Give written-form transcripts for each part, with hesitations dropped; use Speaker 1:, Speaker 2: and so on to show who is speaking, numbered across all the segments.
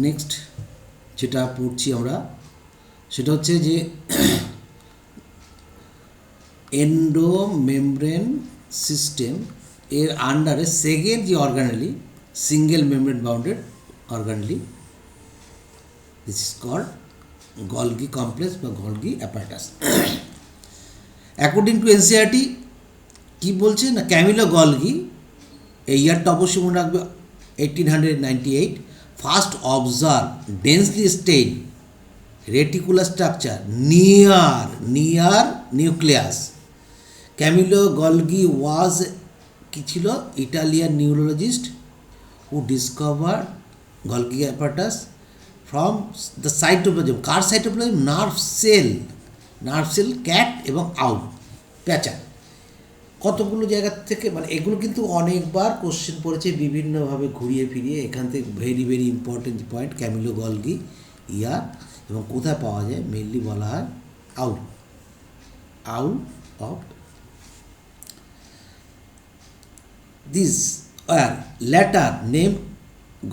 Speaker 1: Next যেটা পড়ছি আমরা সেটা হচ্ছে যে এন্ডোমেমব্রেন সিস্টেম এর আন্ডারে সেকেন্ড যে organelle single membrane bounded organelle, this is called Golgi complex বা Golgi apparatus. According to NCERT কী বলছে না, ক্যামিলো গলগি, এই ইয়ারটা অবশ্যই মনে রাখবে 1898, first observe densely stain reticular structure near nucleus. Camillo Golgi was কি ছিল, Italian neurologist who discover Golgi apparatus from the cytoplasm. কার সাইটোপ্লাজম? নার্ভ সেল ক্যাট এবং আউল প্যাঁচা, কতগুলো জায়গা থেকে, মানে এগুলো কিন্তু অনেকবার কোশ্চেন পড়েছে বিভিন্নভাবে ঘুরিয়ে ফিরিয়ে। এখান থেকে very very important point Camillo Golgi year এবং কোথায় পাওয়া যায়, মেনলি বলা হয় owl of this are later name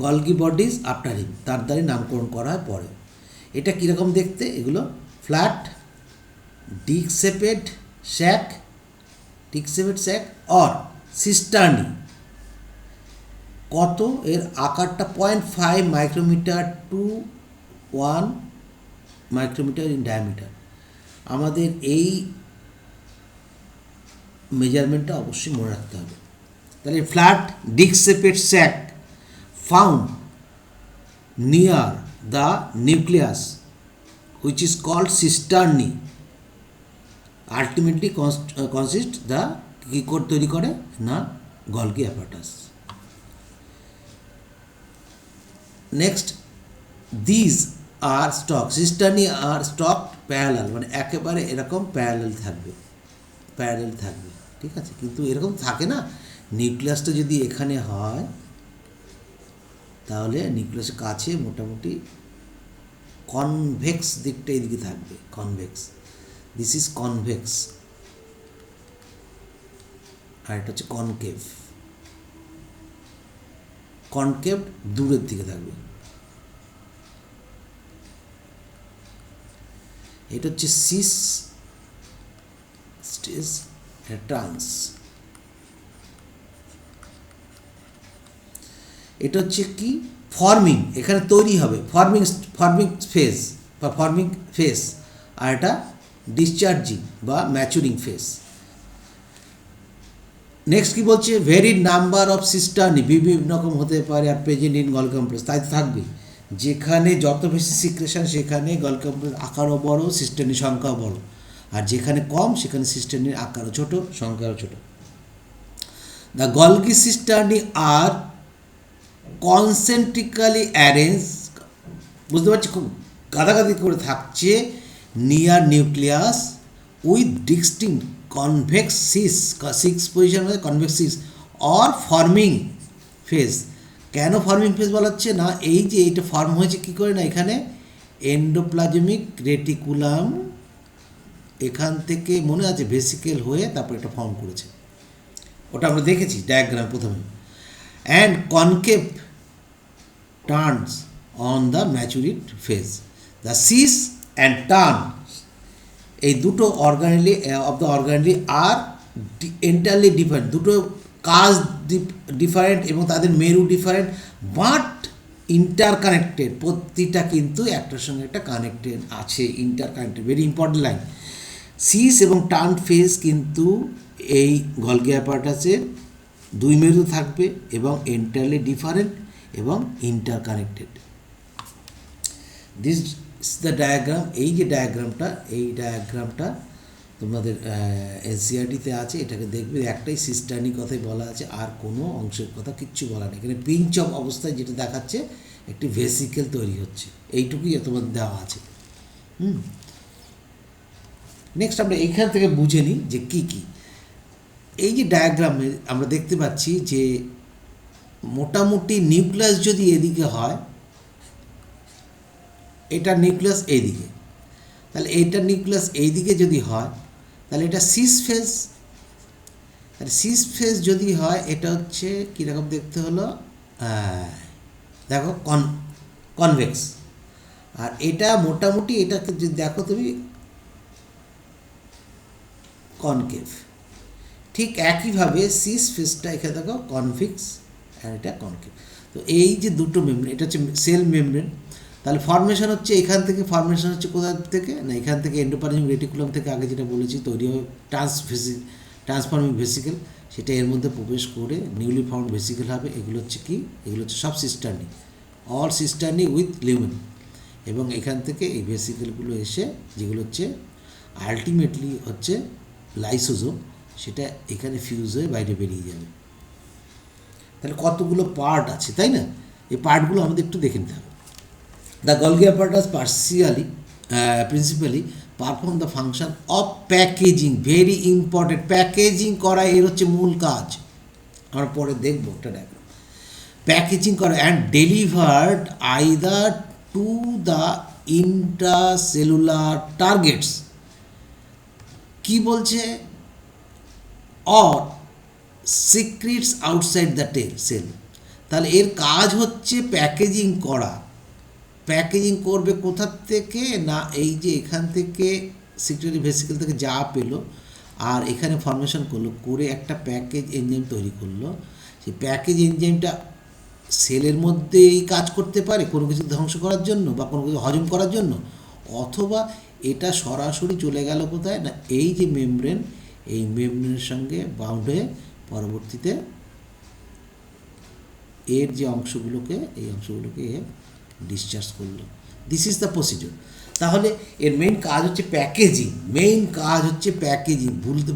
Speaker 1: Golgi bodies after him, তার দ্বারা নামকরণ করা হয় পরে। এটা কীরকম দেখতে, এগুলো flat disc shaped sac or cisternae. কত এর আকারটা 0.5 micrometer to 1 micrometer in diameter. আমাদের এই মেজারমেন্টটা অবশ্যই মনে রাখতে হবে। তাহলে flat disc shaped sac found near the nucleus which is called cisternae ultimately consist the কী করে তৈরি করে না, Golgi apparatus. Next, this are stack cisternae are stack parallel, মানে একেবারে এরকম প্যারালাল থাকবে, ঠিক আছে। কিন্তু এরকম থাকে না, নিউক্লিয়াসটা যদি এখানে হয় তাহলে নিউক্লিয়াসের কাছে মোটামুটি কনভেক্স দিকটা এদিকে থাকবে, কনভেক্স, দিস ইজ কনভেক্স, আর এটা হচ্ছে কনকেভ দূরের দিকে থাকবে। এটা হচ্ছে সিস স্টেজ ট্রান্স, এটা হচ্ছে কি ফর্মিং, এখানে তৈরি হবে ফর্মিং ফেজ বা ফর্মিং ফেজ, আর এটা ডিসচার্জিং বা ম্যাচুরিং ফেজ। নেক্সট কি বলছে, ভেরিড নাম্বার অফ সিস্টার্নি, বিভিন্ন রকম হতে পারে আর প্রেজেন্ট ইন গলগি কমপ্লেক্স, তাই থাকবে। যেখানে যত বেশি সিক্রেশন সেখানে গলগি কমপ্লেক্স আকারও বড়, সিস্টার্নির সংখ্যাও বড়, আর যেখানে কম সেখানে সিস্টার্নির আকারও ছোট, সংখ্যাও ছোট। The Golgi cisternae are concentrically arrange, বুঝতে পারছি খুব গাদাগাদি করে থাকছে, near nucleus with distinct convex সিক্স পজিশন মধ্যে convex cis or forming face. কেন ফর্মিং ফেজ বলা হচ্ছে না, এই যে এইটা ফর্ম হয়েছে কী করে না, এখানে এন্ডোপ্লাজমিক রেটিকুলাম এখান থেকে মনে আছে ভেসিকেল হয়ে তারপর এটা ফর্ম করেছে, ওটা আমরা দেখেছি ডায়াগ্রাম প্রথমে। And concave trans on the matured face, the cis and trans, এই দুটো organelle of the organelle are entirely different, দুটো কাজ ডিফারেন্ট এবং তাদের মেরু ডিফারেন্ট, বাট ইন্টারকানেক্টেড, প্রতিটা কিন্তু একটার সঙ্গে একটা কানেক্টেড আছে, interconnected, very important line. Cis এবং টার্ন ফেজ কিন্তু এই গলগি অ্যাপারেটাসের দুই মেরু থাকবে এবং এন্টারলি ডিফারেন্ট এবং ইন্টারকানেক্টেড। দিস দ্য ডায়াগ্রাম, এই যে ডায়াগ্রামটা, এই ডায়াগ্রামটা তোমাদের এনসিইআরটিতে আছে, এটাকে দেখবে, একটাই সিস্টার্নি কথাই বলা আছে, আর কোনো অংশের কথা কিচ্ছু বলা নেই। এখানে পিঞ্চ অফ অবস্থায় যেটা দেখাচ্ছে একটি ভেসিকেল তৈরি হচ্ছে, এইটুকুই তোমাদের দেওয়া আছে। নেক্সট আমরা এইখান থেকে বুঝে নিই যে কী কী এই যে ডায়াগ্রামে আমরা দেখতে পাচ্ছি যে মোটামুটি নিউক্লিয়াস যদি এদিকে হয়, এটা নিউক্লিয়াস এইদিকে, তাহলে এইটা নিউক্লিয়াস এইদিকে যদি হয় তাহলে এটা সিস ফেজ, আর সিস ফেস যদি হয় এটা হচ্ছে কীরকম দেখতে হলো, দেখো কনভেক্স। আর এটা মোটামুটি এটাকে যদি দেখো তুমি কনকেভ। ঠিক একইভাবে সিস ফেসটা এখানে দেখো কনভেক্স আর এটা কনকেভ। তো এই যে দুটো মেমব্রেন, এটা হচ্ছে সেল মেমব্রেন। তাহলে ফর্মেশন হচ্ছে এখান থেকে, ফর্মেশন হচ্ছে কোথা থেকে না, এখান থেকে এন্ডোপ্লাজমিক রেটিকুলাম থেকে আগে যেটা বলেছি তৈরি হবে ট্রান্সফর্মিং ভেসিকেল, সেটা এর মধ্যে প্রবেশ করে নিউলি ফাউন্ড ভেসিকেল হবে। এগুলো হচ্ছে কি, এগুলো হচ্ছে সব সিস্টার্নি, অল সিস্টার্নি উইথ লিউমেন। এবং এখান থেকে এই ভেসিকেলগুলো এসে যেগুলো হচ্ছে আলটিমেটলি হচ্ছে লাইসোজোম, সেটা এখানে ফিউজ হয়ে বাইরে বেরিয়ে যাবে। তাহলে কতগুলো পার্ট আছে, তাই না? এই পার্টগুলো আমাদের একটু দেখে নিতে হবে। The Golgi apparatus principally perform the function of packaging, very important. Packaging করা এর হচ্ছে মূল কাজ, আমরা পরে দেখবো ওটা দেখো। প্যাকেজিং করা and delivered either to the intracellular targets, কি বলছে, or secretes outside the cell. তাহলে এর কাজ হচ্ছে প্যাকেজিং করা। প্যাকেজিং করবে কোথার থেকে না, এই যে এখান থেকে সিক্রেটরি ভেসিকেল থেকে যা পেলো আর এখানে ফর্মেশন করলো, করে একটা প্যাকেজ এনজাইম তৈরি করলো। সেই প্যাকেজ এনজাইমটা সেলের মধ্যেই কাজ করতে পারে কোনো কিছু ধ্বংস করার জন্য বা কোনো কিছু হজম করার জন্য, অথবা এটা সরাসরি চলে গেল কোথায় না, এই যে মেমব্রেন, এই মেমব্রেনের সঙ্গে বাউন্ড হয়ে পরবর্তীতে এর যে অংশগুলোকে, এই অংশগুলোকে ডিসচার্জ করলো। This is the procedure. তাহলে এর মেইন কাজ হচ্ছে প্যাকেজিং, মেইন কাজ হচ্ছে প্যাকেজিং,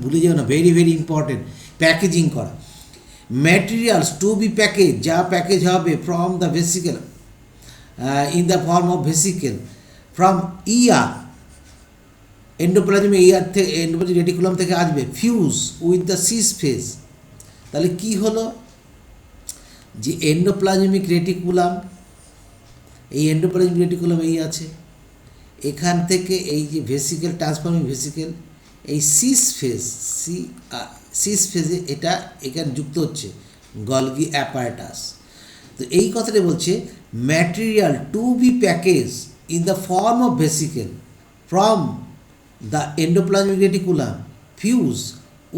Speaker 1: ভুলে যাও না, ভেরি ভেরি ইম্পর্টেন্ট, প্যাকেজিং করা। ম্যাটেরিয়ালস টু বি প্যাকেজ, যা প্যাকেজ হবে from the vesicle in the form of vesicle from ER, endoplasmic ER থেকে, এন্ডোপ্লাজমিক রেটিকুলাম থেকে আসবে, fuse with the cis face. তাহলে কি হলো, যে এন্ডোপ্লাজমিক রেটিকুলাম, এই এন্ডোপ্লাজমিক রেটিকুলাম এই আছে, এখান থেকে এই যে ভেসিকেল, ট্রান্সফর্মিং ভেসিকেল, এই সিস ফেজে এটা এখানে যুক্ত হচ্ছে গলগি অ্যাপারেটাস। তো এই কথাটা বলছে material to be package in the form of vesicle from the endoplasmic reticulum fuse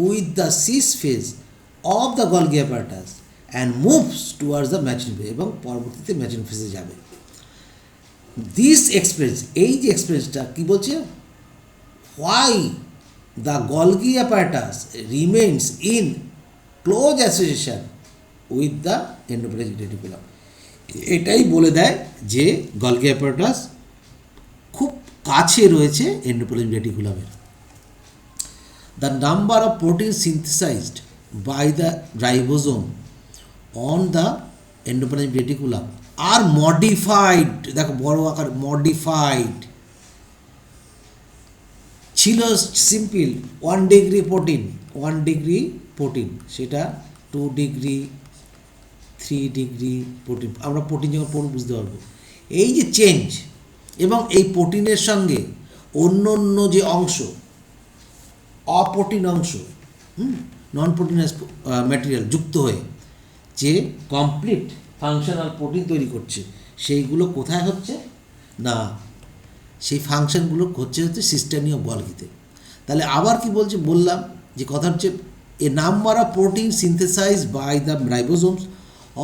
Speaker 1: with the cis face of the Golgi apparatus and moves towards the maturing face, এবং পরবর্তীতে ম্যাচুরিং ফেজে যাবে। This express, এই যে এক্সপ্রেসটা কি বলছে, why the Golgi apparatus remains in close association with the endoplasmic reticulum, এটাই বলে দেয় যে গলগি অ্যাপারেটাস খুব কাছে রয়েছে এন্ডোপ্লাজমিক রেটিকুলামের। The number of protein synthesized by the ribosome on the endoplasmic reticulum are modified, দেখো বড় আকার, মডিফাইড ছিল simple 1 degree protein, 1 degree protein, সেটা 2 ডিগ্রি 3 ডিগ্রি প্রোটিন, আমরা প্রোটিন যখন পড়ব বুঝতে পারবো এই যে চেঞ্জ। এবং এই প্রোটিনের সঙ্গে অন্য অন্য যে অংশ, অপ্রোটিন অংশ, নন প্রোটিনাস ম্যাটেরিয়াল যুক্ত হয়ে যে কমপ্লিট ফাংশনাল প্রোটিন তৈরি করছে, সেইগুলো কোথায় হচ্ছে না, সেই ফাংশনগুলো হচ্ছে সিস্টার্নি অফ গলগিতে। তাহলে আবার কি বলছে, বললাম যে কথা হচ্ছে a number of protein synthesize by the ribosomes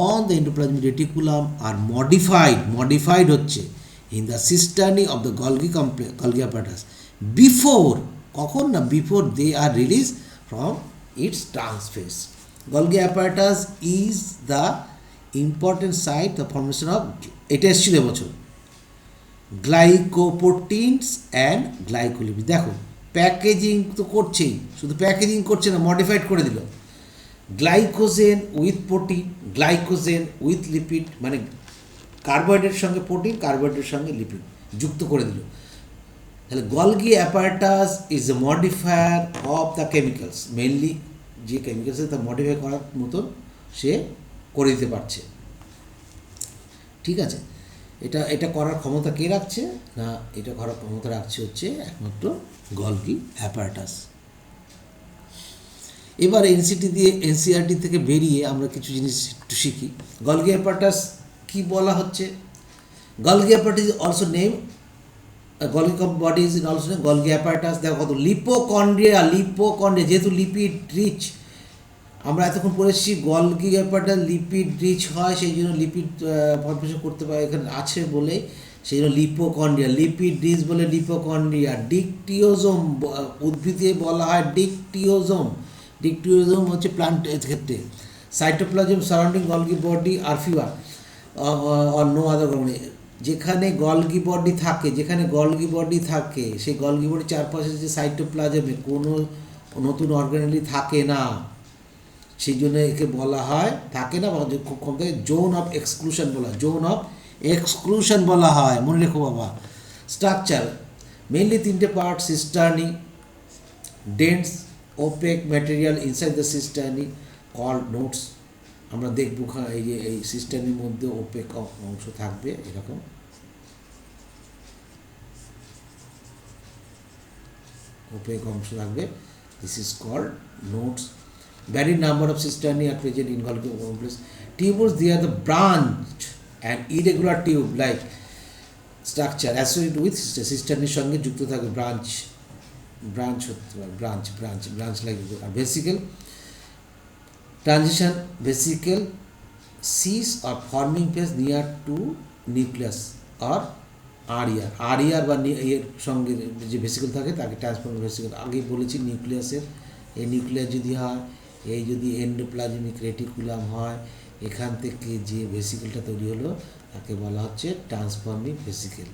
Speaker 1: on the endoplasmic reticulum are modified হচ্ছে in the cisternae of the Golgi apparatus before, কখন না, before they are release from its trans face. Golgi apparatus is the important site the formation of, এটা এসেছিল এবছর, glycoproteins and glycolipid. দেখো packaging তো করছেই, শুধু প্যাকেজিং করছে না, মডিফাইড করে দিল, glycogen with protein, glycogen with lipid, মানে কার্বোহাইড্রেটের সঙ্গে প্রোটিন, কার্বোহাইড্রেটের সঙ্গে লিপিড যুক্ত করে দিল। তাহলে Golgi apparatus is a modifier of the chemicals, mainly যে কেমিক্যালস তা মডিফাই করার মতন সে করে দিতে পারছে। ঠিক আছে, এটা করার ক্ষমতা কে রাখছে না, এটা করার ক্ষমতা রাখছে হচ্ছে একমাত্র গলগি অ্যাপারেটাস। এবার এনসিটি দিয়ে এনসিআরটি থেকে বেরিয়ে আমরা কিছু জিনিস একটু শিখি। গলগি অ্যাপারাটাস কী বলা হচ্ছে? Golgi অ্যাপারাটাস is also name Golgi body is also name Golgi অ্যাপারাটাস। দেখো কত লিপোকন্ড্রিয়া যেহেতু লিপিড রিচ, আমরা এতক্ষণ পড়েছি গলগি অ্যাপারাটাস লিপিড রিচ হয়, সেই জন্য লিপিড ফর্মেশন করতে পারে এখানে আছে বলে সেই জন্য লিপোকন্ড্রিয়া, লিপিড রিচ বলে লিপোকন্ড্রিয়া। ডিকটিওজোম উদ্ভিদে বলা হয় ডিকটিওজোম হচ্ছে প্লান্টের ক্ষেত্রে। সাইটোপ্লাজম সারাউন্ডিং গলগি বডি আর ফিউয়ার অর নো আদার মানে যেখানে গলগি বডি থাকে সেই গলগি বডির চারপাশে যে সাইটোপ্লাজমে কোনো নতুন অর্গানেলি থাকে না, সেই জন্য একে বলা হয় থাকে না বা খুব কম থাকে জোন অফ এক্সক্লুশন বলা হয়, মনে রেখো বাবা। স্ট্রাকচার মেইনলি তিনটে part: cisternae, dense opaque material inside the cisternae called notes. আমরা দেখব এই যে এই সিস্টার্নির মধ্যে ওপেক অংশ থাকবে, এরকম ওপেক অংশ থাকবে, this is called notes. Varied number of cisternae are present in Golgi complex. Tubules, they are the branch and irregular tube-like structure associated with cisternae সঙ্গে যুক্ত থাকে branch like vesicle. Transition vesicle cease or forming phase near to nucleus or আরিয়ার বা এর সঙ্গে যে vesicle থাকে তাকে ট্রান্সফর্মার ভেসিকল। আগেই বলেছি নিউক্লিয়াসের, এই নিউক্লিয়াস যদি হয়, এই যদি এন্ডোপ্লাজমিক রেটিকুলাম হয়, এখান থেকে যে ভেসিকেলটা তৈরি হলো তাকে বলা হচ্ছে ট্রান্সফর্মিং ভেসিকেল।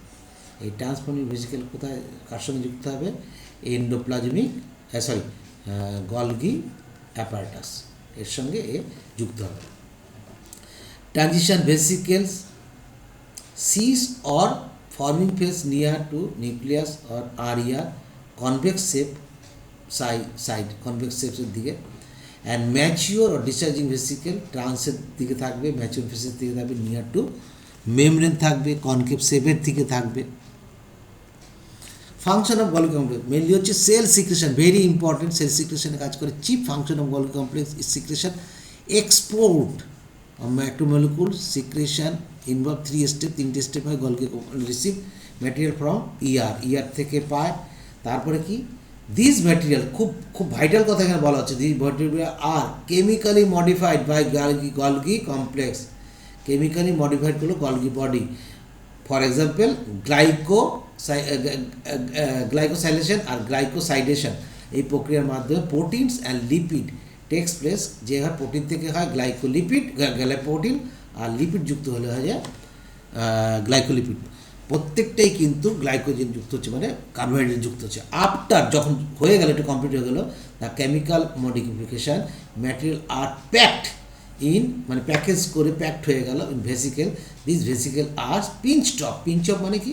Speaker 1: এই ট্রান্সফর্মিং ভেসিকেল কোথায় কার সঙ্গে যুক্ত হবে? গলগি অ্যাপারাটাস এর সঙ্গে যুক্ত হবে। Transition vesicles cis or forming face near to nucleus or area convex shape side convex শেপের দিকে। অ্যান্ড ম্যাচিওর ও ডিসচার্জিং ভেসিকেল ট্রান্সের দিকে থাকবে, ম্যাচিওর ফেসের দিকে থাকবে, নিয়ার টু মেমব্রেন থাকবে, কনকেভ শেপের দিকে থাকবে। Function of Golgi complex mainly হচ্ছে cell secretion, very important, cell সিক্রেশনে কাজ করে। Chief function of Golgi complex is secretion, export macromolecule secretion involve তিনটে স্টেপ হয়। গলগি রিসিভ ম্যাটেরিয়াল ফ্রম ইয়ার থেকে পায়। তারপরে কি দিস ম্যাটেরিয়াল খুব ভাইটাল কথা এখানে বলা হচ্ছে, this material are chemically modified by Golgi complex, chemically modified করলো Golgi body. For example glycosylation আর গ্লাইকোসাইডেশন, এই প্রক্রিয়ার মাধ্যমে proteins and lipid takes place. যে হয় প্রোটিন থেকে হয় গ্লাইকোপ্রোটিন, আর লিপিড যুক্ত হলে হয় যায় গ্লাইকোলিপিড। প্রত্যেকটাই কিন্তু গ্লাইকোজেন যুক্ত হচ্ছে, মানে কার্বোহাইড্রেট যুক্ত হচ্ছে। আফটার যখন হয়ে গেল, এটা কমপ্লিট হয়ে গেল, the chemical modification material are packed in, মানে প্যাকেজ করে প্যাকড হয়ে গেল in vesicle. This vesicle are pinch off মানে কি?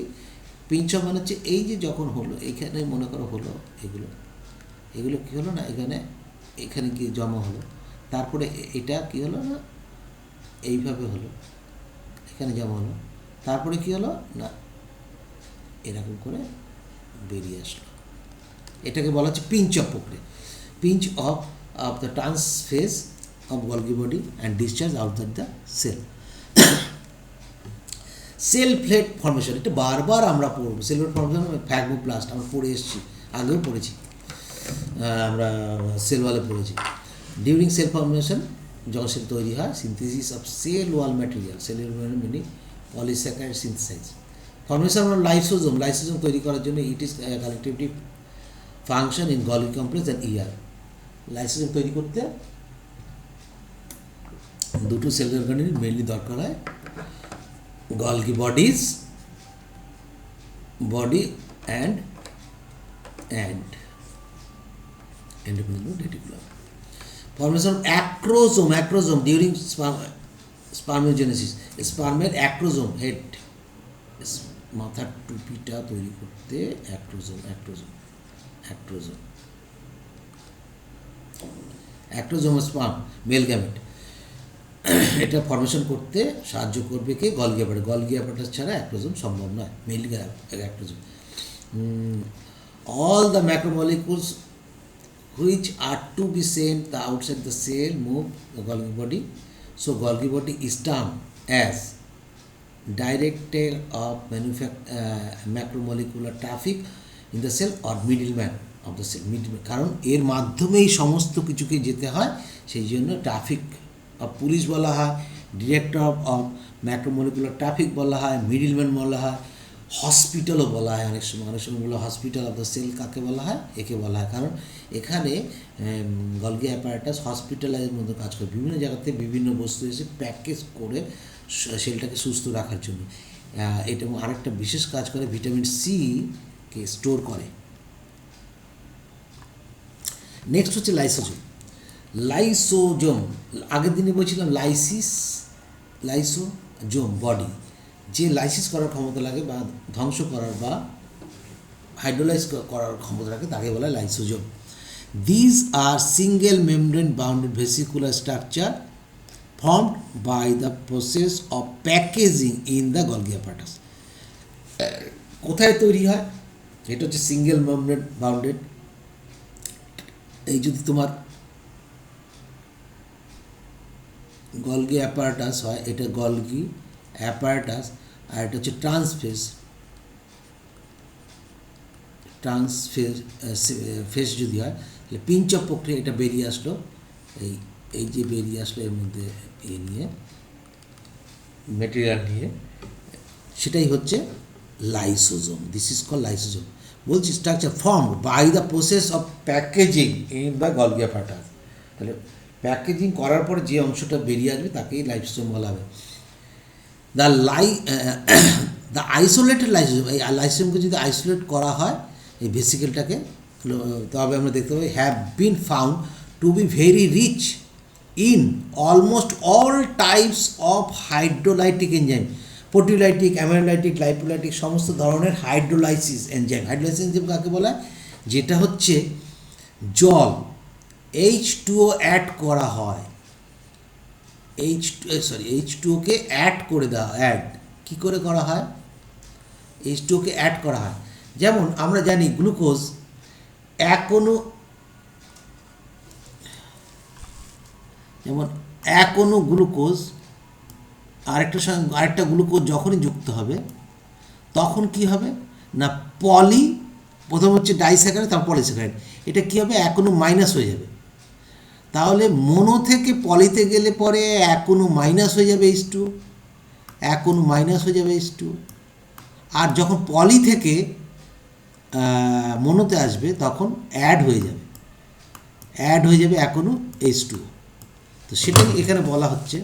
Speaker 1: পিঞ্চ অফ মানে হচ্ছে এই যে যখন হলো, এইখানে মনে করো হলো, এগুলো কী হলো না, এখানে গিয়ে জমা হলো, তারপরে এটা কী হলো না, এইভাবে হলো, এখানে জমা হলো, তারপরে কী হলো না, এরকম করে বেরিয়ে আসলো। এটাকে বলা হচ্ছে পিঞ্চ অফ প্রক্রিয়া, pinch off the trans face of Golgi body and discharge outside the cell. Cell plate formation, এটা বারবার আমরা পড়ব। সেল প্লেট ফর্মেশন ফ্যাগমোপ্লাস্ট আমরা পড়ে এসেছি, আগেও পড়েছি, আমরা সেল ওয়ালে পড়েছি। ডিউরিং সেল ফর্মেশন যখন সেল তৈরি হয়, synthesis of cell wall material, সেলের mini polysaccharide synthesize. Formation of lysosome তৈরি করার জন্য it is collectivity function in Golgi complex and lysosome তৈরি করতে দুটো সেল অর্গানেল মেনলি দরকার হয়, Golgi body and endoplazmic reticulum. Formation of acrosome during spermiogenesis, sperমের acrosome head, মাথার টুপিটা তৈরি করতে acrosome sperm মেল গ্যামেট, এটা ফর্মেশন করতে সাহায্য করবে কে? গলগি অ্যাপারাটাস ছাড়া অ্যাক্রোজোম সম্ভব নয়, male acrosome. All the macromolecules which are to be sent the outside the cell move the Golgi body. So Golgi body is termed as director of macromolecular traffic in the cell or middleman of the cell. কারণ এর মাধ্যমেই সমস্ত কিছুকে যেতে হয়, সেই জন্য traffic of police বলা হয়, ডিরেক্টর অফ ম্যাক্রোমোলিকুলার ট্রাফিক বলা হয়, মিডলম্যান বলা হয়, হসপিটালও বলা হয় অনেক সময় বলা হসপিটাল অফ দ্য সেল কাকে বলা হয়, একে বলা হয়। কারণ এখানে গলগি অ্যাপারেটাস হসপিটালের মধ্যে কাজ করে, বিভিন্ন জায়গাতে বিভিন্ন বস্তু এসে প্যাকেজ করে সেলটাকে সুস্থ রাখার জন্য। এটা আরেকটা বিশেষ কাজ করে, ভিটামিন সি কে স্টোর করে। নেক্সট হচ্ছে লাইসোজোম। লাইসোজোম আগের দিনে বলছিলাম লাইসোজোম বডি, যে লাইসিস করার ক্ষমতা লাগে বা ধ্বংস করার বা হাইড্রোলাইজ করার ক্ষমতা রাখে তাকে বলা হয় lysosome. These are single membrane bounded vesicular structure formed by the process of packaging in the Golgi apparatus. কোথায় তৈরি হয়? এটা হচ্ছে সিঙ্গেল মেমব্রেন বাউন্ডেড। এই যদি তোমার গলগি অ্যাপারাটাস হয়, এটা গলগি অ্যাপারাটাস, আর এটা হচ্ছে ট্রান্সফেস যদি হয় তাহলে পিঞ্চ অফ প্রক্রিয়া এটা বেরিয়ে আসলো, এই যে বেরিয়ে আসলো এর মধ্যে নিয়ে মেটেরিয়াল নিয়ে, সেটাই হচ্ছে lysosome. This is call lysosome. বলছি structure form by the process of packaging in the Golgi apparatus. তাহলে প্যাকেজিং করার পরে যে অংশটা বেরিয়ে আসবে তাকেই লাইসোজোম বলা হবে। দ্য আইসোলেটেড লাইসোজোম, এই লাইসোজোমকে যদি আইসোলেট করা হয় এই ভেসিকেলটাকে, তবে আমরা দেখতে পাই have been found to be very rich in almost all types of hydrolytic enzyme, proteolytic, aminolytic, lipolytic, সমস্ত ধরনের হাইড্রোলাইসিস এনজাইম। হাইড্রোলাইসিস এনজাইম কাকে বলা? যেটা হচ্ছে জল H2O অ্যাড করা হয়, H2O-কে অ্যাড করে দেওয়া, কী করে করা হয়? H2O-কে অ্যাড করা হয়। যেমন আমরা জানি গ্লুকোজ এক অণু গ্লুকোজ আরেকটা গ্লুকোজ যখনই যুক্ত হবে তখন কি হবে না, প্রথম হচ্ছে ডাইস্যাকারাইড, তারপর পলিস্যাকারাইড, এটা কী হবে, এক অণু মাইনাস হয়ে যাবে। তাহলে মোনো থেকে পলিতে গেলে পরে এক অণু মাইনাস হয়ে যাবে H2, এক অণু মাইনাস হয়ে যাবে H2, আর যখন পলি থেকে মোনোতে আসবে তখন অ্যাড হয়ে যাবে এক অণু H2। তো সেটাই এখানে বলা হচ্ছে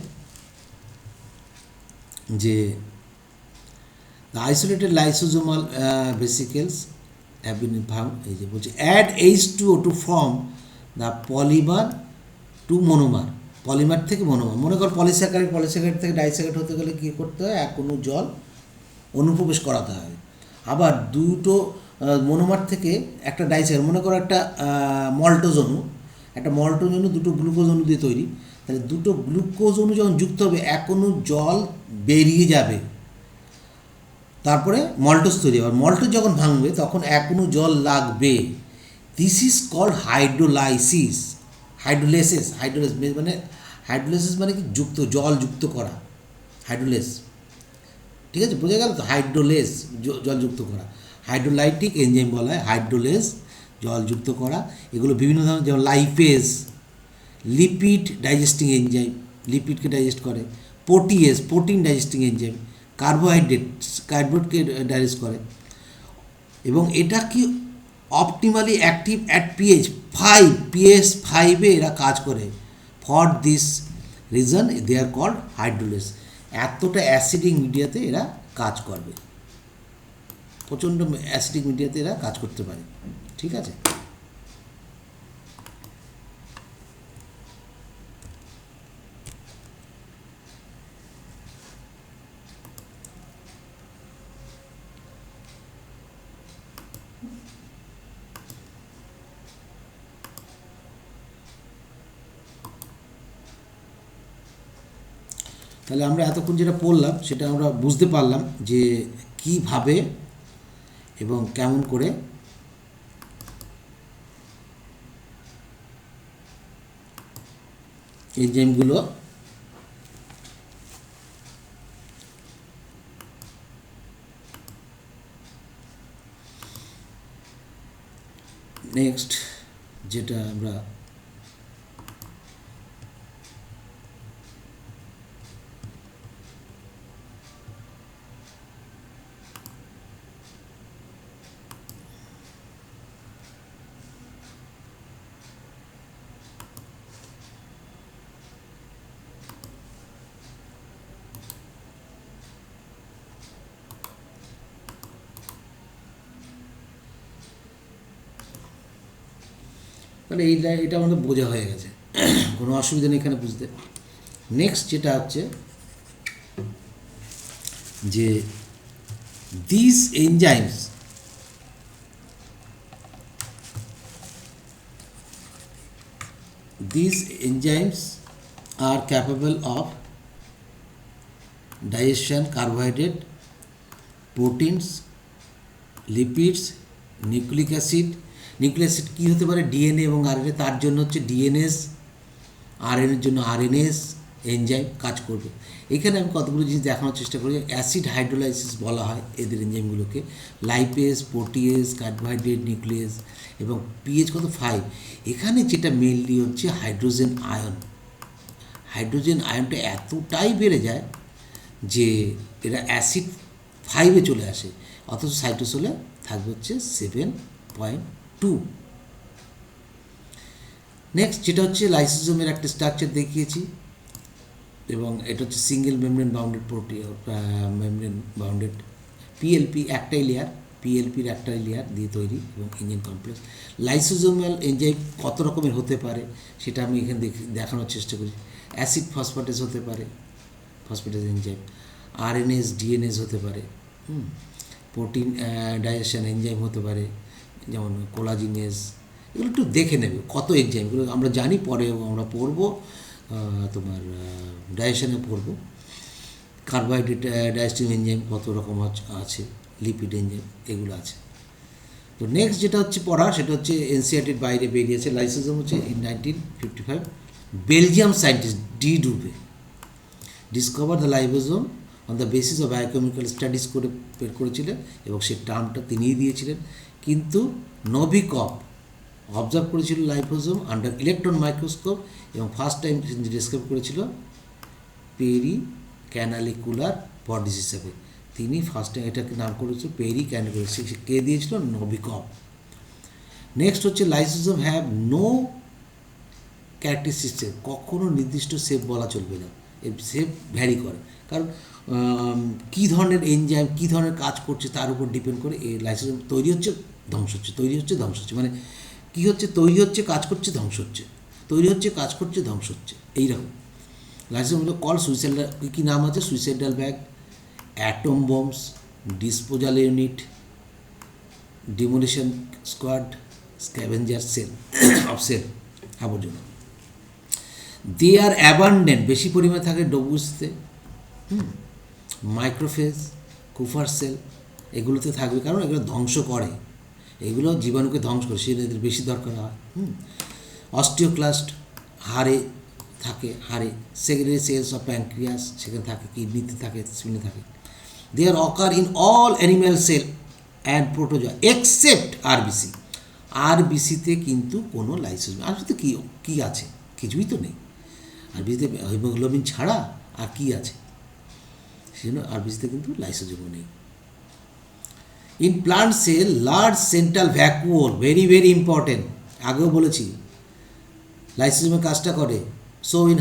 Speaker 1: যে the isolated lysosomal vesicles have been found, এই যে বলছে add H2O to form the polymer to monomer, polymer থেকে মোনোমার। মনে কর পলিস্যাকারাইড থেকে ডাইস্যাকারাইড হতে গেলে কী করতে হয়, এক অণু জল অনুপ্রবেশ করাতে হবে। আবার দুটো মোনোমার থেকে একটা ডাইস্যাকারাইড, মনে করো একটা মল্টোজ অণু, দুটো গ্লুকোজ অণু দিয়ে তৈরি, তাহলে দুটো গ্লুকোজ অণু যখন যুক্ত হবে এক অণু জল বেরিয়ে যাবে, তারপরে মল্টোজ তৈরি হবে। মল্টোজ যখন ভাঙবে তখন এক অণু জল লাগবে। This is called hydrolysis. Hydrolysis মানে কি, জল যুক্ত করা, হাইড্রোলেস। ঠিক আছে, বোঝা গেল তো? হাইড্রোলেস জল যুক্ত করা, হাইড্রোলাইটিক এনজাইম বলা হয়, হাইড্রোলেস জল যুক্ত করা। এগুলো বিভিন্ন ধরনের, যেমন লাইপেজ লিপিড ডাইজেস্টিং এনজাইম, লিপিডকে ডাইজেস্ট করে। প্রোটিন ডাইজেস্টিং এনজাইম, কার্বোহাইড্রেটকে ডাইজেস্ট করে। এবং এটা কি অপটিমালি অ্যাক্টিভ অ্যাট pH 5-এ এরা কাজ করে। For this reason they are called hydrolase. এতটা অ্যাসিডিক মিডিয়াতে এরা কাজ করবে, প্রচণ্ড অ্যাসিডিক মিডিয়াতে এরা কাজ করতে পারে। ঠিক আছে, তাহলে আমরা এতক্ষণ যেটা পড়লাম সেটা আমরা বুঝতে পারলাম যে কীভাবে এবং কেমন করে এনজাইমগুলো নেক্সট যেটা আমরা তাহলে এটা আমাদের বোঝা হয়ে গেছে, কোনো অসুবিধা নেই এখানে বুঝতে। নেক্সট যেটা হচ্ছে যে this enzymes are capable of digestion carbohydrate, proteins, lipids, nucleic acid কী হতে পারে? ডিএনএ এবং আরএনএ। তার জন্য হচ্ছে ডিএনএস, আরএনএর জন্য আরএনএস এনজাইম কাজ করবে। এখানে আমি কতগুলো জিনিস দেখানোর চেষ্টা করি। অ্যাসিড হাইড্রোলাইসিস বলা হয় এদের এনজাইমগুলোকে, লাইপেজ, প্রোটিয়েজ, কার্বোহাইড্রেট, নিউক্লিয়াস, এবং পিএইচ কত 5। এখানে যেটা মেনলি হচ্ছে হাইড্রোজেন আয়ন। হাইড্রোজেন আয়নটা এতটাই বেড়ে যায় যে এরা অ্যাসিড 5-এ চলে আসে, অথচ সাইটোসোলে থাকবে হচ্ছে 7.2। নেক্সট যেটা হচ্ছে লাইসোজোমের একটা স্ট্রাকচার দেখিয়েছি, এবং এটা হচ্ছে সিঙ্গেল মেমব্রেন বাউন্ডেড পিএলপি একটাই লেয়ার, পিএলপির একটাই লেয়ার দিয়ে তৈরি, এবং ইঞ্জিন কমপ্লেক্স। লাইসোজোমাল এনজাইম কত রকমের হতে পারে সেটা আমি এখানে দেখানোর চেষ্টা করি। অ্যাসিড ফসফেটেজ হতে পারে, ফসফেটেজ এনজাইম, আরএনএস ডিএনএস হতে পারে, প্রোটিন ডাইজেশন এনজাইম হতে পারে, যেমন কোলাজিনেস। এগুলো একটু দেখে নেবে কত এনজাইমগুলো আমরা জানি, পরে আমরা পড়বো, তোমার ডাইজেশনে পড়বো। কার্বোহাইড্রেট ডাইজেস্টিভ এনজাইম কত রকম আছে, লিপিড এনজাইম এগুলো আছে। তো নেক্সট যেটা হচ্ছে পড়া সেটা হচ্ছে এনসিআরটির বাইরে বেরিয়েছে। লাইসোজোম হচ্ছে ইন 1955 বেলজিয়াম সায়েন্টিস্ট ডি ডুবে discover the lysosome on the basis of biochemical studies করে বের করেছিলেন, এবং সেই টার্মটা তিনিই দিয়েছিলেন। কিন্তু নভিকভ অবজার্ভ করেছিল লাইসোজোম আন্ডার ইলেকট্রন মাইক্রোস্কোপ, এবং ফার্স্ট টাইম ডিসক্রাইব করেছিল পেরি ক্যানালিকুলার বডিজ হিসেবে। তিনি ফার্স্ট টাইম এটাকে নাম করেছিল পেরি ক্যানালিকুলার, কে দিয়েছিল? নভিকভ। নেক্সট হচ্ছে লাইসোজোম হ্যাভ নো ক্যারেক্টারিস্টিক্স, কখনো নির্দিষ্ট শেপ বলা চলবে না, এর শেপ ভ্যারি করে, কারণ কী ধরনের এনজাইম কী ধরনের কাজ করছে তার উপর ডিপেন্ড করে এই লাইসোজোম তৈরি হচ্ছে, ধ্বংস হচ্ছে, তৈরি হচ্ছে, ধ্বংস হচ্ছে। মানে কী হচ্ছে? তৈরি হচ্ছে, কাজ করছে, ধ্বংস হচ্ছে, তৈরি হচ্ছে, কাজ করছে, ধ্বংস হচ্ছে, এইরকম। লাইসোজোমগুলো কল সুইসাইডাল, কী নাম আছে? Suicidal bag, atom bombs, disposal unit, demolition squad, scavenger cell of cell, আবর্জনা। দে আর অ্যাবান্ডেন্ট, বেশি পরিমাণে থাকে ডবুসতে, মাইক্রোফেজ, কুফার সেল, এগুলোতে থাকবে, কারণ এগুলো ধ্বংস করে, এগুলো জীবাণুকে ধ্বংস করে, সেটা এদের বেশি দরকার হয়। অস্টিওক্লাস্ট হাড়ে থাকে, হাড়ে। সেকেন্ডারি সেলস অফ প্যানক্রিয়াস সেখানে থাকে, কিডনিতে থাকে, স্প্লিনে থাকে। They are occur in all animal cell and protozoa except RBC. আরবিসিতে কিন্তু কোনো লাইসোজোম, আরবিসিতে কী আছে? কিছুই তো নেই। আরবিসিতে হিমোগ্লোবিন ছাড়া আর কী আছে? সেজন্য আরবিসিতে কিন্তু লাইসোজোমও নেই। In plant cell large central vacuole, very very important, আগেও বলেছি লাইসোজোমের কাজটা করে। So in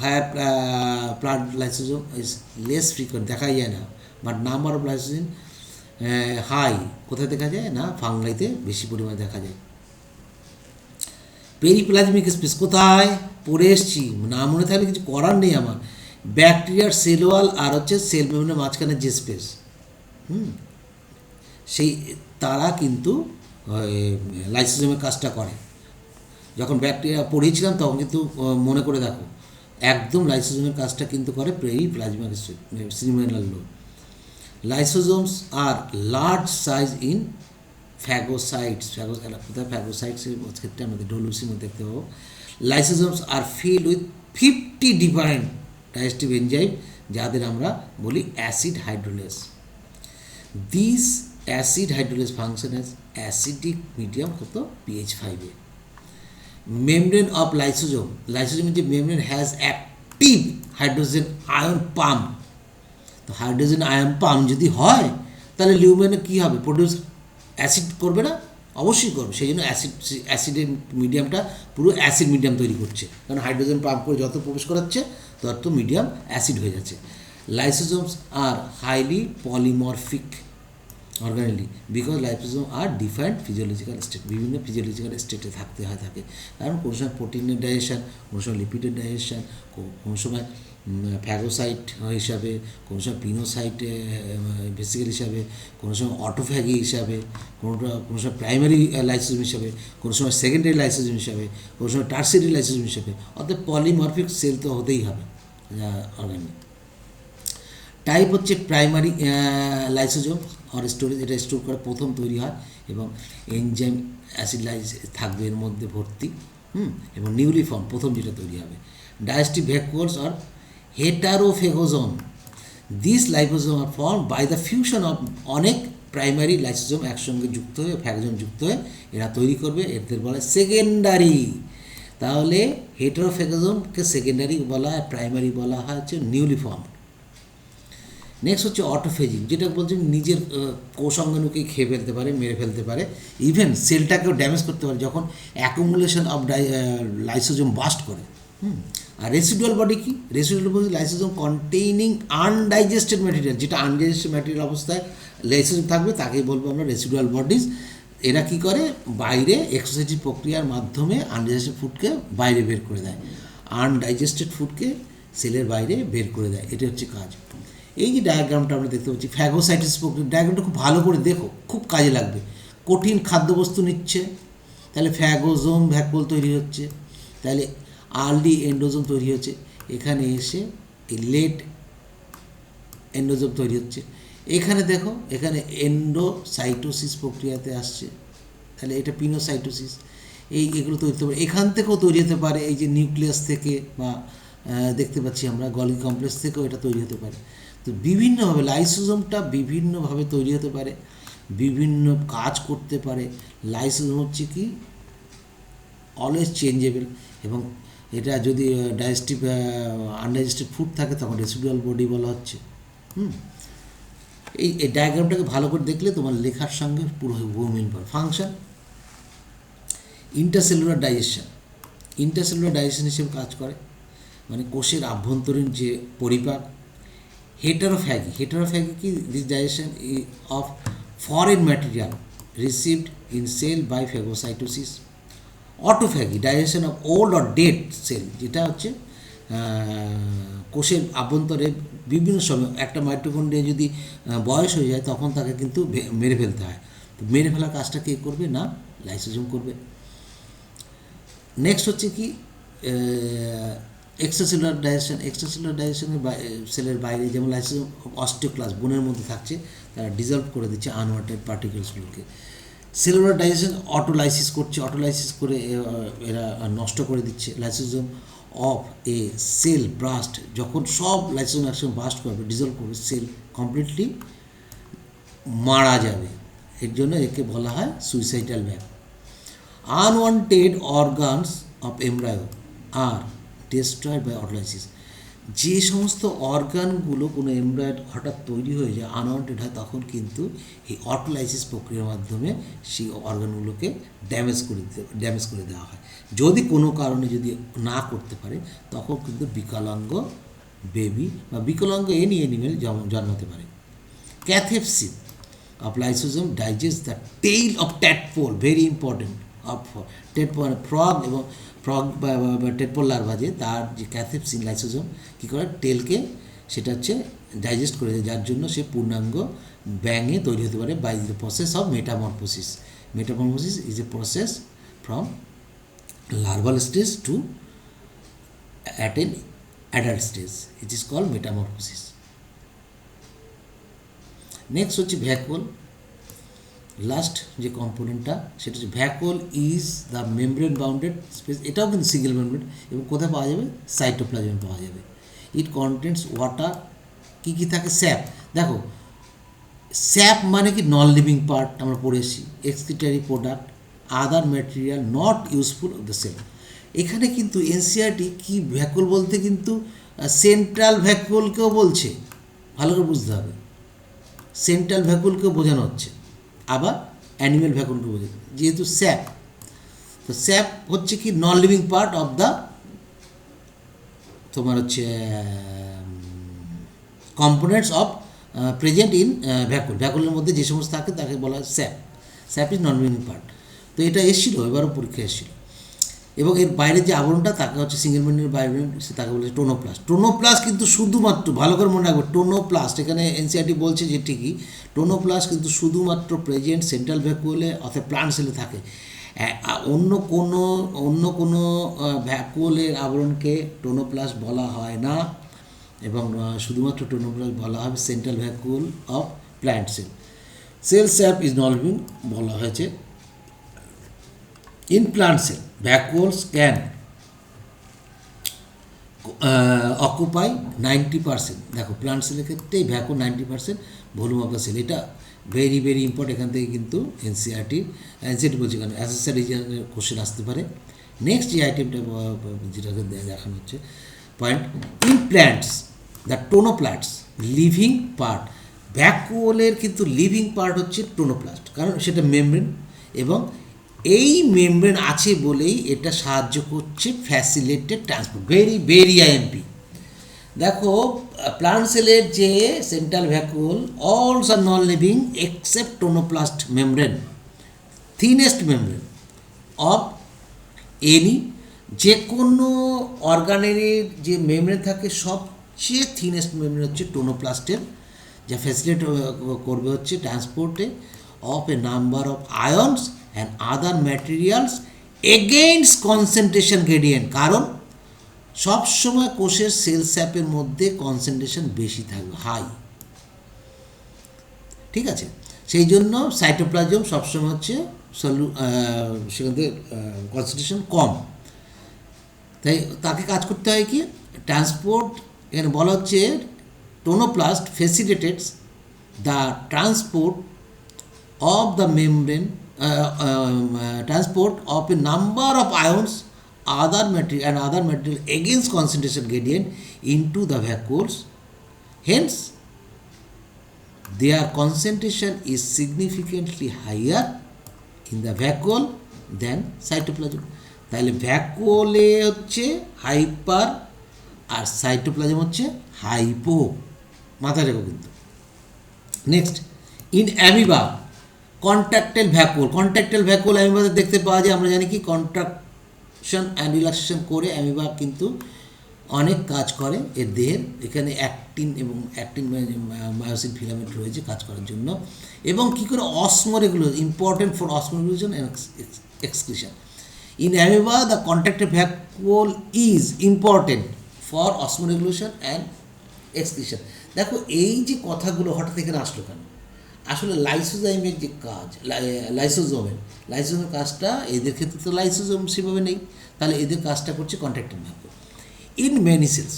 Speaker 1: higher plant lysosome is less frequent, দেখাই যায় না, but number of lysosome high. কোথায় দেখা যায়? না, ফাঙ্গাইতে বেশি পরিমাণে দেখা যায়। পেরিপ্লাজমিক স্পেস কোথায়? পড়ে এসছি, না মনে থাকলে কিছু করার নেই আমার। ব্যাকটেরিয়ার সেল ওয়াল আর হচ্ছে সেল মেমব্রেনের মাঝখানে যে স্পেস, সেই তারা কিন্তু লাইসোজোমের কাজটা করে। যখন ব্যাকটেরিয়া পড়িয়েছিলাম তখন কিন্তু মনে করে দেখো, একদম লাইসোজোমের কাজটা কিন্তু করে periplasmic seminal load. Lysosomes are large size in phagocytes, কোথায়? ফ্যাগোসাইটসের ক্ষেত্রে আমাদের ডোলুসিমও দেখতে পাবো। Lysosomes are filled with 50 different digestive enzyme, যাদের আমরা বলি acid hydrolase. This acid hydrolase function as acidic medium কত pH 5-এ। মেমব্রেন অফ লাইসোজোম, লাইসোজোমের যে membrane has active hydrogen ion pump. তো হাইড্রোজেন আয়ন পাম্প যদি হয় তাহলে লিউমেনে কী হবে, প্রডিউস অ্যাসিড করবে না? অবশ্যই করবে। সেই জন্য অ্যাসিডের মিডিয়ামটা পুরো অ্যাসিড মিডিয়াম তৈরি করছে, কারণ হাইড্রোজেন পাম্প করে যত প্রবেশ করাচ্ছে তত মিডিয়াম অ্যাসিড হয়ে যাচ্ছে। Lysosomes are highly polymorphic organelle because lysosome are different physiological state, বিভিন্ন ফিজিওলজিক্যাল স্টেটে থাকে, কারণ কোনো সময় প্রোটিনের ডাইজেশন, কোনো সময় লিপিডের ডাইজেশন, কোনো সময় ফ্যাগোসাইট হিসাবে, কোনো সময় পিনোসাইট ভেসিকেল হিসাবে, কোনো সময় অটোফ্যাগি হিসাবে, কোনো সময় প্রাইমারি লাইসোজোম হিসাবে, কোনো সময় সেকেন্ডারি লাইসোজোম হিসাবে, কোনো সময় টার্সিয়ারি লাইসোজোম হিসাবে। অর্থাৎ পলিমরফিক সেল তো হতেই হবে অর্গানিক। টাইপ হচ্ছে প্রাইমারি লাইসোজোম আর স্টোরেজ, এটা স্টোর করে প্রথম তৈরি হয় এবং এনজাইম অ্যাসিড লাইস থাকবে এর মধ্যে ভর্তি, এবং নিউলি ফর্ম প্রথম যেটা তৈরি হবে। Digestive vacuoles are heterophagosome, this liposome are form by the fusion of অনেক প্রাইমারি লাইসোজোম একসঙ্গে যুক্ত হয়ে, ফ্যাগোজোম যুক্ত হয়ে এরা তৈরি করবে, এদের বলে সেকেন্ডারি। তাহলে হেটারোফেগোজোমকে সেকেন্ডারি বলা হয়, প্রাইমারি বলা হয় হচ্ছে নিউলি ফর্ম। নেক্সট হচ্ছে অটোফেজিং, যেটা বলছে নিজের কোষাঙ্গাণুকে খেয়ে ফেলতে পারে, মেরে ফেলতে পারে, ইভেন সেলটাকেও ড্যামেজ করতে পারে যখন অ্যাকুমুলেশন অফ লাইসোজোম বাস্ট করে। আর রেসিডুয়াল বডি কি? Residual body lysosome containing undigested material, যেটা আনডাইজেস্টেড ম্যাটেরিয়াল অবস্থায় লাইসোজোম থাকবে তাকেই বলবো আমরা রেসিডুয়াল বডিজ। এরা কী করে, বাইরে এক্সোসাইটিভ প্রক্রিয়ার মাধ্যমে আনডাইজেস্টেড ফুডকে বাইরে বের করে দেয়, আনডাইজেস্টেড ফুডকে সেলের বাইরে বের করে দেয়, এটা হচ্ছে কাজ। এই যে ডায়াগ্রামটা আমরা দেখতে পাচ্ছি ফ্যাগোসাইটিস প্রক্রিয়া, ডায়াগ্রামটা খুব ভালো করে দেখো, খুব কাজে লাগবে। কঠিন খাদ্যবস্তু নিচ্ছে, তাহলে ফ্যাগোজোম ভ্যাকুয়াল তৈরি হচ্ছে, তাহলে আর্লি এন্ডোজোম তৈরি হচ্ছে, এখানে এসে এই লেট এন্ডোজোম তৈরি হচ্ছে। এখানে দেখো, এখানে এন্ডোসাইটোসিস প্রক্রিয়াতে আসছে, তাহলে এটা পিনোসাইটোসিস। এগুলো তৈরি হতে পারে, এখান থেকেও তৈরি হতে পারে, এই যে নিউক্লিয়াস থেকে বা দেখতে পাচ্ছি আমরা গলগি কমপ্লেক্স থেকেও এটা তৈরি হতে পারে। তো বিভিন্নভাবে লাইসোজোমটা বিভিন্নভাবে তৈরি হতে পারে, বিভিন্ন কাজ করতে পারে। লাইসোজোম হচ্ছে কি অলওয়েজ চেঞ্জেবল, এবং এটা যদি ডাইজেস্টিভ আনডাইজেস্টেড ফুড থাকে তখন রেসিডুয়াল বডি বলা হচ্ছে। এই ডায়াগ্রামটাকে ভালো করে দেখলে তোমার লেখার সঙ্গে পুরো মিল পাবে। Function intercellular digestion, intercellular digestion হিসেবে কাজ করে, মানে কোষের আভ্যন্তরীণ যে পরিপাক। হেটারোফ্যাগি, হেটারোফ্যাগি কি? This digestion of foreign material received in cell by phagocytosis. Autophagy, digestion of old or dead cell, যেটা হচ্ছে কোষের আভ্যন্তরে বিভিন্ন সময় একটা মাইটোকন্ড্রিয়া যদি বয়স হয়ে যায় তখন তাকে কিন্তু মেরে ফেলতে হয়। তো মেরে ফেলার কাজটা কে করবে? না লাইসোজোম করবে। নেক্সট হচ্ছে কি এক্সট্রাসেলুলার ডাইজেশন। এক্সট্রাসেলুলার ডাইজেশনের সেলের বাইরে, যেমন লাইসোজোম অস্টিওক্লাস্ট বোনের মধ্যে থাকছে, তারা ডিজলভ করে দিচ্ছে আনওয়ান্টেড পার্টিকেলসগুলোকে। সেলুলার ডাইজেশন অটোলাইসিস করছে, অটোলাইসিস করে এরা নষ্ট করে দিচ্ছে। লাইসোজোম অফ এ সেল ব্রাস্ট, যখন সব লাইসোজোম একসঙ্গে বাস্ট করবে, ডিজলভ করবে, সেল কমপ্লিটলি মারা যাবে। এর জন্য একে বলা হয় suicidal bag. Unwanted organs of embryo are destroyed by autolysis, যে সমস্ত অর্গানগুলো কোনো এমব্রায়ো হঠাৎ তৈরি হয়ে যায়, আনওয়ান্টেড হয়, তখন কিন্তু এই অটোলাইসিস প্রক্রিয়ার মাধ্যমে সেই অর্গানগুলোকে ড্যামেজ করে দেওয়া হয়। যদি কোনো কারণে যদি না করতে পারে তখন কিন্তু বিকলাঙ্গ বেবি বা বিকলাঙ্গ এনি অ্যানিমেল জন্মাতে পারে। Cathepsins of lysosome digest the tail of tadpole, very important, of tadpole frog এবং ফ্রগ বা টেডপোল লার্ভা, যে তার যে ক্যাথেপসিন লাইসোজোম কী করে টেলকে সেটা হচ্ছে ডাইজেস্ট করে দেয়, যার জন্য সে পূর্ণাঙ্গ ব্যাঙে তৈরি হতে পারে by the process of metamorphosis. Metamorphosis is a process from larval stage to attain adult stage, it is called metamorphosis. Next হচ্ছে ভ্যাকুয়াল। লাস্ট যে কম্পোনেন্টটা সেটা হচ্ছে vacuole is the membrane bounded space, এটাও কিন্তু সিঙ্গেল মেমব্রেন, এবং কোথায় পাওয়া যাবে? সাইটোপ্লাজমে পাওয়া যাবে। ইট কন্টেন্টস ওয়াটার, কী কী থাকে? স্যাপ। দেখো স্যাপ মানে কি? নন লিভিং পার্ট, আমরা পড়েছি। Excretory product, other material not useful of the cell. এখানে কিন্তু এনসিআরটি কি ভ্যাকুল বলতে কিন্তু সেন্ট্রাল ভ্যাকুলকেও বলছে, ভালো করে বুঝতে হবে। সেন্ট্রাল ভ্যাকুলকেও বোঝানো হচ্ছে, আবার অ্যানিমেল ভ্যাকুলকে বোঝানো, যেহেতু স্যাপ। তো স্যাপ হচ্ছে কি? Non living part of the তোমার হচ্ছে কম্পোনেন্টস অফ প্রেজেন্ট ইন ভ্যাকুল। ভ্যাকুলের মধ্যে যে সমস্ত থাকে তাকে বলা হয় sap. Sap is non living part. তো এটা এসেছিলো, এবারও পরীক্ষা এসেছিলো। এবং এর বাইরের যে আবরণটা তাকে হচ্ছে সিঙ্গেল মেমব্রেনের বাইরে, তাকে বলে টোনোপ্লাস্ট। টোনোপ্লাস্ট কিন্তু শুধুমাত্র, ভালো করে মনে রাখবে, টোনোপ্লাস্ট এখানে এনসিআরটি বলছে যে ঠিকই, টোনোপ্লাস্ট কিন্তু শুধুমাত্র প্রেজেন্ট সেন্ট্রাল ভ্যাকুয়ালে অর্থাৎ প্লান্ট সেলে থাকে। অন্য কোনো ভ্যাকুয়ালের আবরণকে টোনোপ্লাস্ট বলা হয় না, এবং শুধুমাত্র টোনোপ্লাস্ট বলা হবে central vacuole of plant cell. Cell sap is not living বলা হয়েছে। In plant cell, vacuoles can occupy 90%. দেখো প্লান্ট সেলের ক্ষেত্রে vacuole 90% volume of the cell. এটা ভেরি ভেরি ইম্পর্টেন্ট। এখান থেকে কিন্তু এনসিআরটি বলছে, কারণ অ্যাসেসারি কোশ্চেন আসতে পারে। নেক্সট যে আইটেমটা যেটাকে দেখানো হচ্ছে point, in plants the tonoplast living part. ভ্যাকুয়ালের কিন্তু লিভিং পার্ট হচ্ছে টোনোপ্লাস্ট, কারণ সেটা মেমব্রেন, এবং এই মেমব্রেন আছে বলেই এটা সাহায্য করছে facilitated transport. Very very IMP. দেখো প্লান্ট সেলের যে central vacuole, also are non living except tonoplast membrane, thinnest membrane of any. যে কোনো অর্গানের যে মেমব্রেন থাকে সবচেয়ে থিনেস্ট মেমব্রেন হচ্ছে টোনোপ্লাস্টের, যা ফ্যাসিলিটেট করবে হচ্ছে ট্রান্সপোর্টে of a number of ions and other materials against concentration gradient. কারণ সবসময় কোষের সেল স্যাপের মধ্যে কনসেন্ট্রেশন বেশি থাকবে, হাই। ঠিক আছে, সেই জন্য সাইটোপ্লাজম সবসময় হচ্ছে সেখান থেকে কনসেন্ট্রেশন কম, তাই তাকে কাজ করতে হয় কি? ট্রান্সপোর্ট। এখানে বলা হচ্ছে tonoplast facilitates the transport of the membrane transport of a number of ions other material against concentration gradient into the vacuoles. Hence their concentration is significantly higher in the vacuole than cytoplasm. তাহলে ভ্যাকুয়ালে হচ্ছে hyper আর cytoplasm হচ্ছে hypo, মাথায় রেখো কিন্তু। Next, in amoeba contractile vacuole. Contractile vacuole অ্যামিবাতে দেখতে পাওয়া যায়। আমরা জানি কি কন্ট্রাকশন অ্যান্ড রিল্যাক্সেশন করে অ্যামিবা কিন্তু অনেক কাজ করে এর দেহের। এখানে অ্যাক্টিন এবং অ্যাক্টিন মায়োসিন ফিলামেন্ট রয়েছে কাজ করার জন্য, এবং কী করে অসমোরেগুলো important for osmoregulation and excretion. In amoeba the contractile vacuole is important for osmoregulation and excretion. দেখো এই যে কথাগুলো হঠাৎ এখানে আসলো কেন? আসলে লাইসোজাইমের যে কাজ, লাইসোজোমের কাজটা এদের ক্ষেত্রে তো লাইসোজোম সেভাবে নেই, তাহলে এদের কাজটা করছে contractile vacuole. In many cells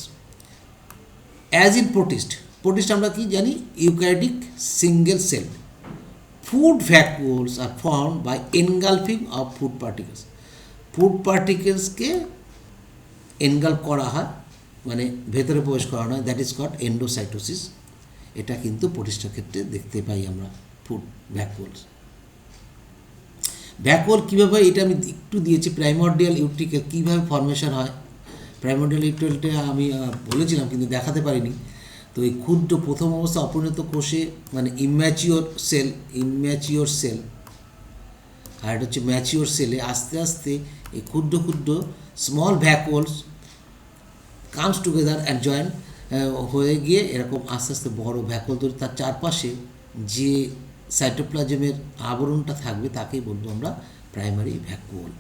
Speaker 1: as in protist আমরা কি জানি? Eukaryotic single cell. Food vacuoles are formed by engulfing of food particles. Food পার্টিকেলসকে এনগালফ করা হয়, মানে ভেতরে প্রবেশ করানো হয়, দ্যাট ইজ কল্ড এন্ডোসাইটোসিস। এটা কিন্তু প্রতিষ্ঠার ক্ষেত্রে দেখতে পাই আমরা ফুড ভ্যাকুয়ালস। ভ্যাকুয়াল কীভাবে, এটা আমি একটু দিয়েছি, প্রাইমর্ডিয়াল ইউট্রিকেল কীভাবে ফর্মেশন হয়। প্রাইমর্ডিয়াল ইউট্রিকেলটা আমি বলেছিলাম কিন্তু দেখাতে পারিনি। তো এই ক্ষুদ্র প্রথম অবস্থা অপরিণত কোষে, মানে ইম্যাচিওর সেল, আর এটা হচ্ছে ম্যাচিওর সেলে আস্তে আস্তে এই ক্ষুদ্র ক্ষুদ্র small vacuoles comes together and join হয়ে গিয়ে এরকম আস্তে আস্তে বড় ভ্যাকুয়াল তৈরি। তার চারপাশে যে সাইটোপ্লাজমের আবরণটা থাকবে তাকেই বলবো আমরা প্রাইমারি ভ্যাকুয়াল।